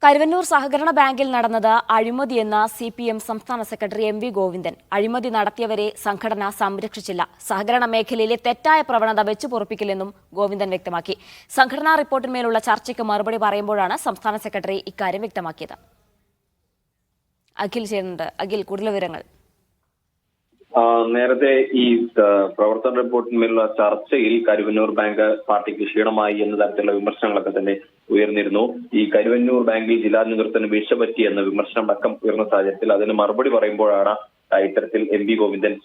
കരുവന്നൂർ സഹകരണ ബാങ്കിൽ നടന്നത് അഴിമതിയെന്ന CPM സംസ്ഥാന സെക്രട്ടറി MV ഗോവിന്ദൻ. അഴിമതി നടത്തിയവരെ സംഘടന സംരക്ഷിച്ചില്ല. സഹകരണ മേഖലയിലെ തെറ്റായ പ്രവണത വെച്ചുപൊറുപ്പിക്കില്ലെന്നും ഗോവിന്ദൻ വ്യക്തമാക്കി. സംഘടനാ റിപ്പോർട്ടിന്മേലുള്ള ചർച്ചയ്ക്ക് മറുപടി പറയുമ്പോഴാണ് സംസ്ഥാന സെക്രട്ടറി ഇക്കാര്യം വ്യക്തമാക്കിയത്. അഖിൽ ചേരുന്നുണ്ട്. അഖിൽ, കൂടുതൽ വിവരങ്ങൾ. നേരത്തെ ഈ പ്രവർത്തന റിപ്പോർട്ടിന്മേലുള്ള ചർച്ചയിൽ കരുവന്നൂർ ബാങ്ക് പാർട്ടിക്ക് ക്ഷീണമായി എന്ന തരത്തിലുള്ള വിമർശനങ്ങളൊക്കെ തന്നെ ഉയർന്നിരുന്നു. ഈ കരുവന്നൂർ ബാങ്കിൽ ജില്ലാ നേതൃത്വത്തിന് വീഴ്ച പറ്റി എന്ന വിമർശനം അടക്കം ഉയർന്ന സാഹചര്യത്തിൽ അതിന് മറുപടി പറയുമ്പോഴാണ് ഇത്തരത്തിൽ MV ഗോവിന്ദൻ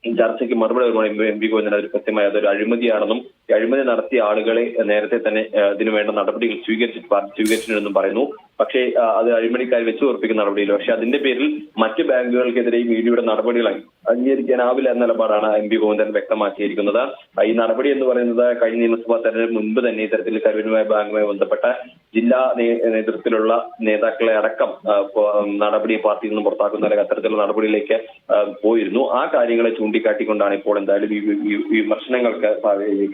ചർച്ചയ്ക്ക് മറുപടി പറയുമ്പോൾ MV ഗോവിന്ദൻ അതൊരു കൃത്യമായി അതൊരു അഴിമതിയാണെന്നും അഴിമതി നടത്തിയ ആളുകളെ നേരത്തെ തന്നെ ഇതിനുവേണ്ട നടപടികൾ സ്വീകരിച്ചിട്ടുണ്ടെന്നും പറയുന്നു. പക്ഷേ അത് അഴിമതിക്കാർ വെച്ച് ഉറപ്പിക്കുന്ന നടപടിയില്ല. പക്ഷെ അതിന്റെ പേരിൽ മറ്റ് ബാങ്കുകൾക്കെതിരെ മീഡിയയുടെ നടപടികൾ അംഗീകരിക്കാനാവില്ല എന്ന നിലപാടാണ് MV ഗോവിന്ദൻ വ്യക്തമാക്കിയിരിക്കുന്നത്. ഈ നടപടി എന്ന് പറയുന്നത് കഴിഞ്ഞ നിയമസഭാ തെരഞ്ഞെടുപ്പ് മുൻപ് തന്നെ ഇത്തരത്തിൽ കരുവന്നൂർ ബാങ്കുമായി ബന്ധപ്പെട്ട ജില്ലാ നേതൃത്വത്തിലുള്ള നേതാക്കളെ അടക്കം നടപടി പാർട്ടിയിൽ നിന്ന് പുറത്താക്കുന്ന അത്തരത്തിലുള്ള നടപടിയിലേക്ക് പോയിരുന്നു. ആ കാര്യങ്ങളെ ചൂണ്ടിക്കാട്ടിക്കൊണ്ടാണ് ഇപ്പോൾ എന്തായാലും ഈ വിമർശനങ്ങൾക്ക്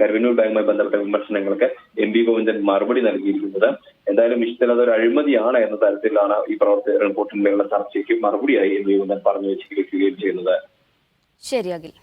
കരുവന്നൂർ ബാങ്കുമായി ബന്ധപ്പെട്ട വിമർശനങ്ങൾക്ക് MV ഗോവിന്ദൻ മറുപടി നൽകിയിരിക്കുന്നത്. എന്തായാലും വിഷയത്തിൽ അതൊരു അഴിമതിയാണ് എന്ന തരത്തിലാണ് ഈ പ്രവർത്തന റിപ്പോർട്ടിന്മേലുള്ള ചർച്ചയ്ക്ക് മറുപടിയായി MV ഗോവിന്ദൻ പറഞ്ഞു വെച്ചിരിക്കുകയും ചെയ്യുന്നത്. ശരി അഖിൽ.